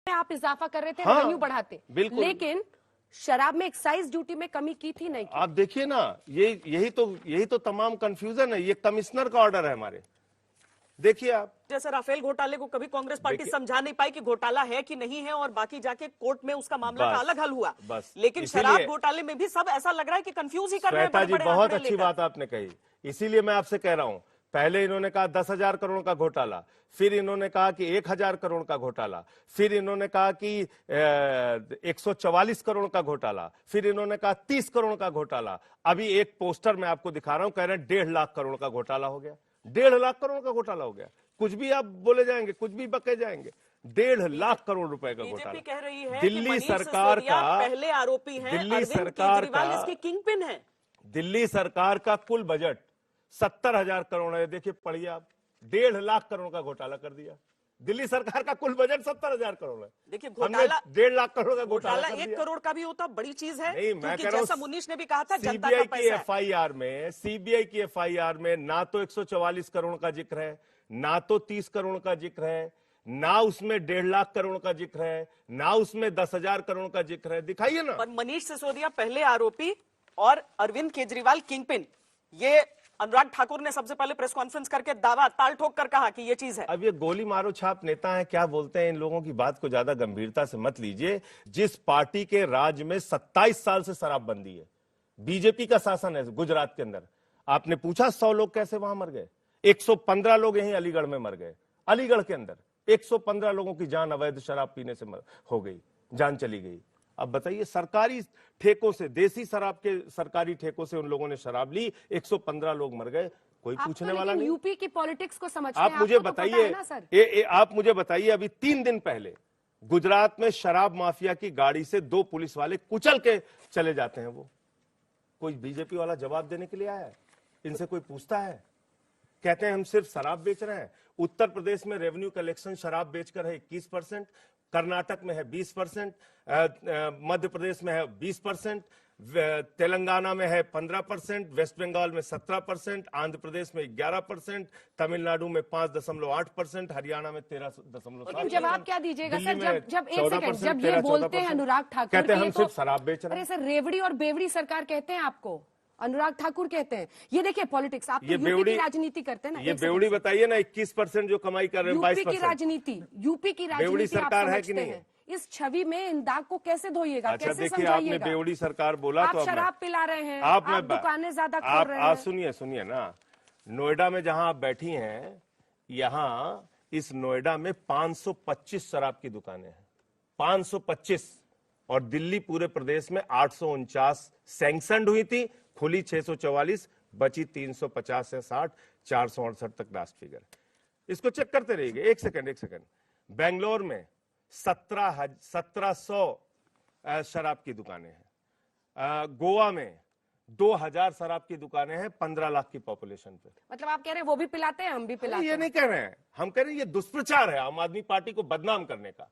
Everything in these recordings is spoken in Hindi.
आप इजाफा कर रहे थे, हाँ, रेवेन्यू बढ़ाते, लेकिन शराब में एक्साइज ड्यूटी में कमी की थी नहीं की? आप देखिए ना, यही तो तमाम कंफ्यूजन है। ये कमिश्नर का ऑर्डर है हमारे, देखिए आप। जैसे राफेल घोटाले को कभी कांग्रेस पार्टी समझा नहीं पाई कि घोटाला है कि नहीं है, और बाकी जाके कोर्ट में उसका मामला का अलग हल हुआ। लेकिन शराब घोटाले में भी सब ऐसा लग रहा है कि कंफ्यूज ही कर रहे हैं। श्वेता जी, बहुत अच्छी बात आपने कही, इसीलिए मैं आपसे कह रहा हूं। पहले इन्होंने कहा 10,000 करोड़ का घोटाला, फिर इन्होंने कहा कि 1,000 करोड़ का घोटाला, फिर इन्होंने कहा कि 144 करोड़ का घोटाला, फिर इन्होंने कहा 30 करोड़ का घोटाला। अभी एक पोस्टर मैं आपको दिखा रहा हूं, कह रहे हैं 1.5 लाख करोड़ का घोटाला हो गया। 1.5 लाख करोड़ का घोटाला हो गया। कुछ भी आप बोले जाएंगे, कुछ भी बके जाएंगे, 1.5 लाख करोड़ रुपए का घोटाला। कह रही है दिल्ली सरकार का पहले आरोपी हैं, दिल्ली सरकार का इसकी किंगपिन है। दिल्ली सरकार का कुल बजट 70,000 करोड़ है। देखिए, पढ़िए आप, 1.5 लाख करोड़ का घोटाला कर दिया। दिल्ली सरकार का कुल बजट 70,000 करोड़ है। देखिए, घोटाला 1.5 लाख करोड़ का घोटाला 1 करोड़ का भी होता बड़ी चीज है। नहीं, मैं कह रहा हूं, जैसा मुनीश ने भी कहा था, जनता सीबीआई का की पैसा एफआईआर में, सीबीआई की एफआईआर में ना तो 144 करोड़ का जिक्र है, ना तो 30 करोड़ का जिक्र है, ना उसमें 1.5 लाख करोड़ का जिक्र है, ना उसमें 10,000 करोड़ का जिक्र है। दिखाइए ना। और मनीष सिसोदिया पहले आरोपी और अरविंद केजरीवाल किंगपिन, ये अनुराग ठाकुर ने सबसे पहले प्रेस कॉन्फ्रेंस करके दावा ताल ठोक कर कहा कि ये चीज है। अब ये गोली मारो छाप नेता है, क्या बोलते हैं, इन लोगों की बात को ज्यादा गंभीरता से मत लीजिए। जिस पार्टी के राज में 27 साल से शराबबंदी है, बीजेपी का शासन है गुजरात के अंदर, आपने पूछा 100 लोग कैसे वहां मर गए? 115 लोग यहीं अलीगढ़ में मर गए। अलीगढ़ के अंदर 115 लोगों की जान अवैध शराब पीने से हो गई, जान चली गई। अब बताइए, सरकारी ठेकों से, देसी शराब के सरकारी ठेकों से उन लोगों ने शराब ली, 115 लोग मर गए, कोई पूछने वाला नहीं। यूपी की पॉलिटिक्स को समझते आप हैं, मुझे बताइए, आप मुझे बताइए, अभी 3 दिन पहले गुजरात में शराब माफिया की गाड़ी से 2 पुलिस वाले कुचल के चले जाते हैं। वो कोई बीजेपी वाला जवाब देने के लिए आया है? इनसे कोई पूछता है? कहते हैं हम सिर्फ शराब बेच रहे हैं। उत्तर प्रदेश में रेवेन्यू कलेक्शन शराब बेचकर है 21%, कर्नाटक में है 20%, मध्य प्रदेश में है 20%, तेलंगाना में है 15%, वेस्ट बंगाल में 17%, आंध्र प्रदेश में 11%, तमिलनाडु में 5.8%, हरियाणा में 13.7%। जवाब क्या दीजिएगा सर, जब एक सेकंड, जब ये बोलते हैं अनुराग ठाकुर, कहते हैं हम सिर्फ शराब बेच रहे हैं। अरे सर, रेवड़ी और बेवड़ी सरकार कहते हैं आपको, अनुराग ठाकुर कहते हैं। ये देखिए पॉलिटिक्स, आप यूपी की राजनीति करते हैं ना। ये बेवड़ी बताइए ना, 21% जो कमाई कर रहे हैं, 22%। यूपी की राजनीति सरकार है कि नहीं है? इस छवि में इन दाग को कैसे धोइएगा? अच्छा, कैसे देखिए, आपने बेवड़ी सरकार बोला तो आप शराब पिला रहे हैं, आप दुकानें ज्यादा खोल रहे हैं। आप सुनिए ना, नोएडा में जहां आप बैठी हैं, यहां इस नोएडा में 525 शराब की दुकानें हैं, 525। और दिल्ली पूरे प्रदेश में 849 सैंक्शनड हुई थी, खुली 644, बची 350 से 60, 468 तक लास्ट फिगर। इसको चेक करते रहिए। एक सेकंड। बेंगलोर में 1700 शराब की दुकानें हैं। गोवा में 2000 शराब की दुकानें हैं, 15 लाख की पॉपुलेशन पे। मतलब आप कह रहे हैं वो भी पिलाते हैं, हम भी पिलाते हैं? ये नहीं कह रहे हैं, हम कह रहे हैं ये दुष्प्रचार है आम आदमी पार्टी को बदनाम करने का,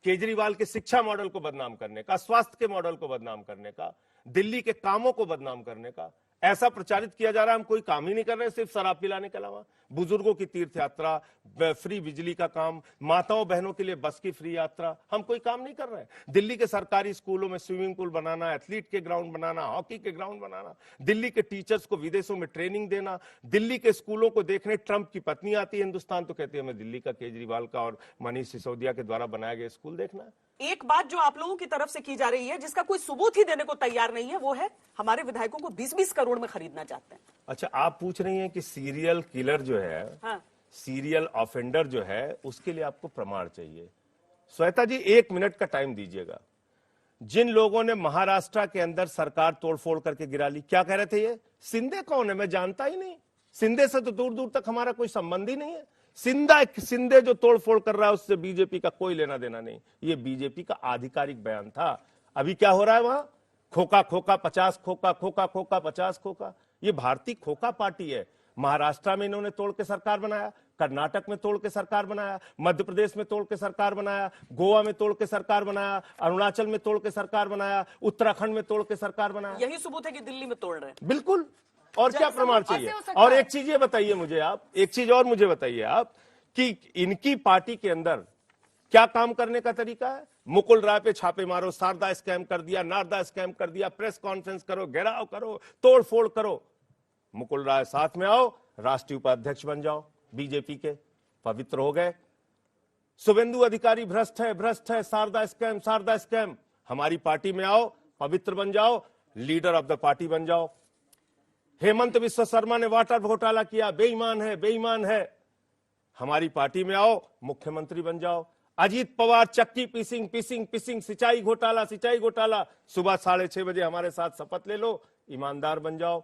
केजरीवाल के शिक्षा मॉडल को बदनाम करने का, स्वास्थ्य के मॉडल को बदनाम करने का, दिल्ली के कामों को बदनाम करने का। ऐसा प्रचारित किया जा रहा है हम कोई काम ही नहीं कर रहे, सिर्फ शराब पिलाने के अलावा। बुजुर्गों की तीर्थ यात्रा, फ्री बिजली का काम, माताओं बहनों के लिए बस की फ्री यात्रा, हम कोई काम नहीं कर रहे हैं। दिल्ली के सरकारी स्कूलों में स्विमिंग पूल बनाना, एथलीट के ग्राउंड बनाना, हॉकी के ग्राउंड बनाना, दिल्ली के टीचर्स को विदेशों में ट्रेनिंग देना, दिल्ली के स्कूलों को देखने ट्रंप की पत्नी आती है हिंदुस्तान तो कहती है हमें दिल्ली का, केजरीवाल का और मनीष सिसोदिया के द्वारा बनाया गया स्कूल देखना है। एक बात जो आप लोगों की तरफ से की जा रही है, जिसका कोई सबूत ही देने को तैयार नहीं है, वो है हमारे विधायकों को 20-20 करोड़ में खरीदना चाहते हैं। अच्छा, आप पूछ रही हैं कि सीरियल किलर जो है, हाँ, सीरियल ऑफेंडर जो है, उसके लिए आपको प्रमाण चाहिए। श्वेता जी, 1 मिनट का टाइम दीजिएगा। जिन लोगों ने महाराष्ट्र के अंदर सरकार तोड़फोड़ करके गिरा ली, क्या कह रहे थे? ये शिंदे कौन है, मैं जानता ही नहीं, शिंदे से तो दूर दूर तक हमारा कोई संबंध ही नहीं है। शिंदे जो तोड़फोड़ कर रहा है उससे बीजेपी का कोई लेना देना नहीं। ये बीजेपी का आधिकारिक बयान था। अभी क्या हो रहा है वहां? खोखा 50 खोखा, खोखा 50 खोखा। ये भारतीय खोखा पार्टी है। महाराष्ट्र में इन्होंने तोड़ के सरकार बनाया, कर्नाटक में तोड़ के सरकार बनाया, मध्य प्रदेश में तोड़ के सरकार बनाया, गोवा में तोड़ के सरकार बनाया, अरुणाचल में तोड़ के सरकार बनाया, उत्तराखंड में तोड़ के सरकार बनाया। यही सबूत है कि दिल्ली में तोड़ रहे हैं। बिल्कुल। और क्या प्रमाण चाहिए? और एक चीज ये बताइए मुझे आप, एक चीज और मुझे बताइए आप, कि इनकी पार्टी के अंदर क्या काम करने का तरीका है? मुकुल राय पे छापे मारो, शारदा स्कैम कर दिया, नारदा स्कैम कर दिया, प्रेस कॉन्फ्रेंस करो, घेराव करो, तोड़ फोड़ करो। मुकुल राय साथ में आओ, राष्ट्रीय उपाध्यक्ष बन जाओ बीजेपी के, पवित्र हो गए। शुभेंदु अधिकारी भ्रष्ट है, शारदा स्कैम, हमारी पार्टी में आओ, पवित्र बन जाओ, लीडर ऑफ द पार्टी बन जाओ। हेमंत बिस्वा शर्मा ने वाटर घोटाला किया, बेईमान है, हमारी पार्टी में आओ, मुख्यमंत्री बन जाओ। अजीत पवार चक्की पीसिंग, सिंचाई घोटाला, सुबह 6:30 बजे हमारे साथ शपथ ले लो, ईमानदार बन जाओ।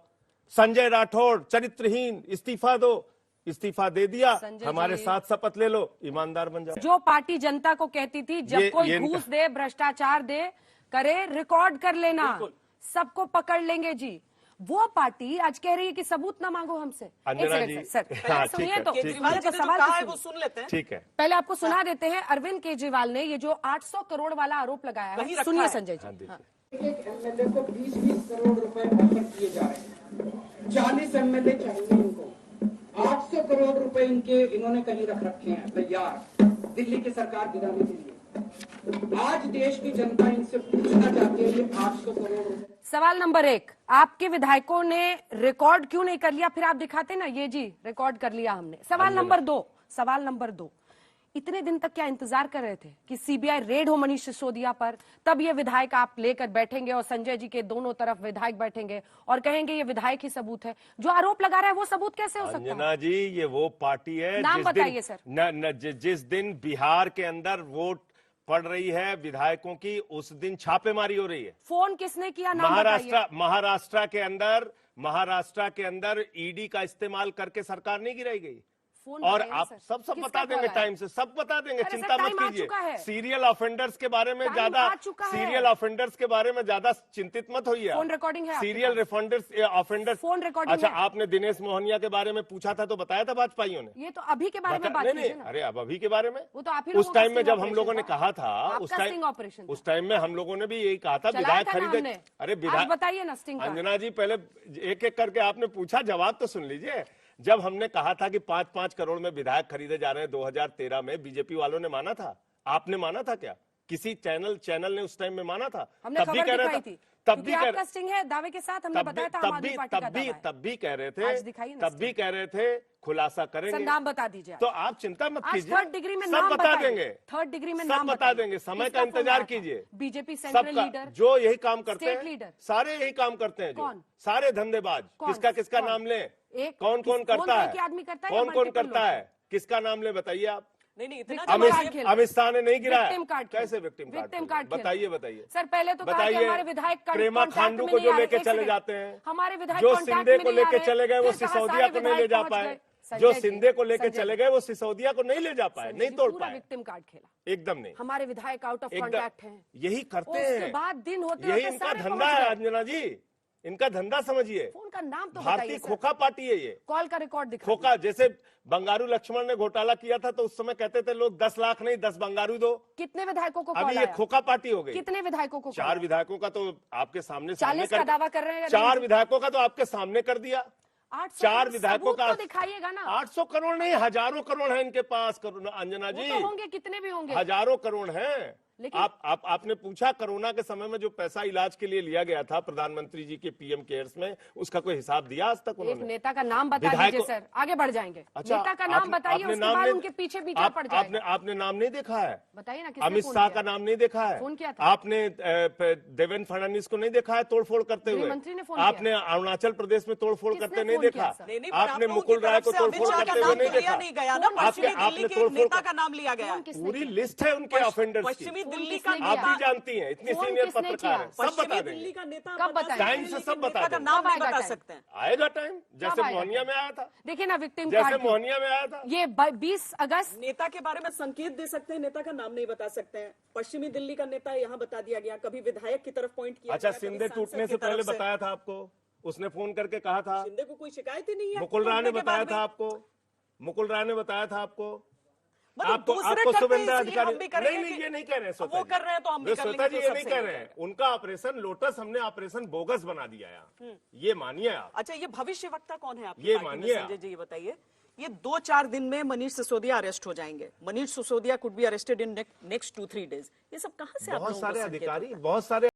संजय राठौड़ चरित्रहीन, इस्तीफा दे दिया, हमारे साथ शपथ ले लो, ईमानदार बन जाओ। जो पार्टी जनता को कहती थी जब कोई घूस दे, भ्रष्टाचार दे, करे, रिकॉर्ड कर लेना, सबको पकड़ लेंगे जी, वो पार्टी आज कह रही है कि सबूत ना मांगो हमसे। सर सुनिए तो केजरीवाल जी ने जो कहा है वो सुन लेते हैं। ठीक है, पहले आपको सुना देते हैं। अरविंद केजरीवाल ने ये जो 800 करोड़ वाला आरोप लगाया है, सुनिए संजय जी। एक एमएलए को 20-20 करोड़ रुपए ऑफर किए जा रहे हैं, 40 एमएलए चाहिए इनको, 800 करोड़ रुपए इन्होंने कहीं रख रखे हैं तैयार दिल्ली की सरकार गिराने के लिए। आज देश की जनता इनसे पूछना चाहती है, ये 800 करोड़ रुपए। सवाल नंबर 1, आपके विधायकों ने रिकॉर्ड क्यों नहीं कर लिया? फिर आप दिखाते ना, ये जी रिकॉर्ड कर लिया हमने। सवाल नंबर 2, इतने दिन तक क्या इंतजार कर रहे थे कि सीबीआई रेड हो मनीष सिसोदिया पर, तब ये विधायक आप लेकर बैठेंगे और संजय जी के दोनों तरफ विधायक बैठेंगे और कहेंगे ये विधायक ही सबूत है? जो आरोप लगा रहा है वो सबूत कैसे हो सकता है? अंजना जी, ये वो पार्टी है, नाम बताइए सर। जिस दिन बिहार के अंदर वोट पड़ रही है विधायकों की, उस दिन छापेमारी हो रही है। फोन किसने किया? नाम बताइए। महाराष्ट्र के अंदर ईडी का इस्तेमाल करके सरकार नहीं गिराई गई। और आप सब बता देंगे टाइम से, सब बता देंगे, चिंता मत कीजिए। सीरियल ऑफेंडर्स के बारे में ज्यादा चिंतित मत होइए। फोन रिकॉर्डिंग है, सीरियल ऑफेंडर्स। Phone recording. अच्छा, आपने दिनेश मोहनिया के बारे में पूछा था तो बताया था वाजपेयियों ने? ये तो अभी के बारे में बात कीजिए ना। अरे अब अभी के बारे में, वो तो आप ही उस टाइम में जब हम लोगों ने कहा था, उस टाइम में हम लोगों ने भी यही कहा था विधायक खरीदे। अरे विधायक बताइए ना स्टिंग। अंजना जी, पहले एक एक करके आपने पूछा, जवाब तो सुन लीजिए। जब हमने कहा था कि 5-5 करोड़ में विधायक खरीदे जा रहे हैं 2013 में, बीजेपी वालों ने माना था? आपने माना था क्या? किसी चैनल ने उस टाइम में माना था? हमने तब भी कह रहे थे, तब भी कह रहे थे खुलासा करेंगे। नाम बता दीजिए। तो आप चिंता मत कीजिए, थर्ड डिग्री में सब बता देंगे। थर्ड डिग्री में सब बता देंगे, समय का इंतजार कीजिए। बीजेपी सेंट्रल लीडर जो यही काम करते हैं, लीडर सारे यही काम करते हैं, कौन? सारे धंधेबाज। किसका नाम ले? कौन करता है? कौन करता है? किसका नाम ले बताइए आप? नहीं, इतना अमित शाह ने नहीं गिराया। कैसे विक्टिम कार्ड? बताइए सर। पहले तो हमारे विधायक प्रेमा खांडू को जो लेके चले जाते हैं, हमारे विधायक जो सिंधे को लेके चले गए वो सिसोदिया को नहीं ले जा पाए, जो सिंधे को लेके चले गए वो सिसोदिया को नहीं ले जा पाए, नहीं तोड़ पाए। विक्टिम कार्ड खेला एकदम नहीं। हमारे विधायक आउट ऑफ कॉन्टैक्ट हैं, यही करते हैं, बाद दिन होते यही इनका धंधा है। अंजना जी, इनका धंधा समझिए। फोन का नाम तो भारतीय खोखा पार्टी है ये। कॉल का रिकॉर्ड दिखा। खोखा, जैसे बंगारू लक्ष्मण ने घोटाला किया था तो उस समय कहते थे लोग 10 लाख नहीं 10 बंगारू दो। कितने विधायकों को? अभी ये खोखा पार्टी हो गई। कितने विधायकों को? 4 विधायकों का तो आपके सामने 40 का दावा कर रहे हैं। 4 विधायकों का तो आपके सामने कर दिया। 4 विधायकों का दिखाइएगा ना। 800 करोड़ नहीं, हजारों करोड़ है इनके पास। अंजना जी, होंगे, कितने भी होंगे, हजारों करोड़ हैं। लेकिन आपने पूछा कोरोना के समय में जो पैसा इलाज के लिए लिया गया था प्रधानमंत्री जी के पीएम केयर्स में, उसका कोई हिसाब दिया आज तक उन्होंने? एक नेता का नाम बता दीजिए सर, आगे बढ़ जाएंगे। अच्छा, नेता का नाम बताइए, उसके बाद उनके पीछे पड़ जाएगा। आपने नाम नहीं देखा है? बताइए ना। अमित शाह का नाम नहीं देखा है? फोन किया था? आपने देवेंद्र फडणवीस को नहीं देखा है तोड़फोड़ करते हुए? मंत्री ने फोन आपने अरुणाचल प्रदेश में तोड़फोड़ करते नहीं देखा? आपने मुकुल राय को तोड़फोड़ करते हुए नहीं देखा? आपने तोड़फोड़ का नाम लिया गया? पूरी लिस्ट है उनके ऑफेंडर्स की। पश्चिमी दिल्ली का आप भी जानती हैं, इतनी सीनियर पत्रकार है, सब बता देंगे। दिल्ली का नेता कब बताएं? टाइम से सब बता देंगे। नाम नहीं बता सकते हैं। आएगा टाइम, जैसे मोहनिया में आया था। देखिए ना, विक्टिम जैसे मोहनिया में आया था। ये 20 अगस्त। नेता के बारे में संकेत दे सकते हैं, नेता का नाम नहीं बता सकते हैं। पश्चिमी दिल्ली का नेता यहाँ बता दिया गया, कभी विधायक की तरफ पॉइंट किया। अच्छा, सिंधे टूटने से पहले बताया था आपको, उसने फोन करके कहा था। सिंधे को कोई शिकायत ही नहीं है। मुकुल राय ने बताया था आपको, मुकुल राय ने बताया था आपको। आपको शुभेंद्र अधिकारी नहीं, ये नहीं कह रहे हैं। वो कर रहे हैं तो हम भी कर लेंगे। श्वेता जी ये नहीं कह रहे हैं, उनका ऑपरेशन लोटस हमने ऑपरेशन बोगस बना दिया है, ये मानिए आप। अच्छा, ये भविष्य वक्ता कौन है आपकी ये पार्टी में? मानिए संजय जी ये बताइए, ये 2-4 दिन में मनीष सिसोदिया अरेस्ट हो जाएंगे, Manish Sisodia could be arrested in next 2-3 days, ये सब कहाँ से आप लोगों को बहुत सारे संकेत अधिकारी, होता है? बहुत सारे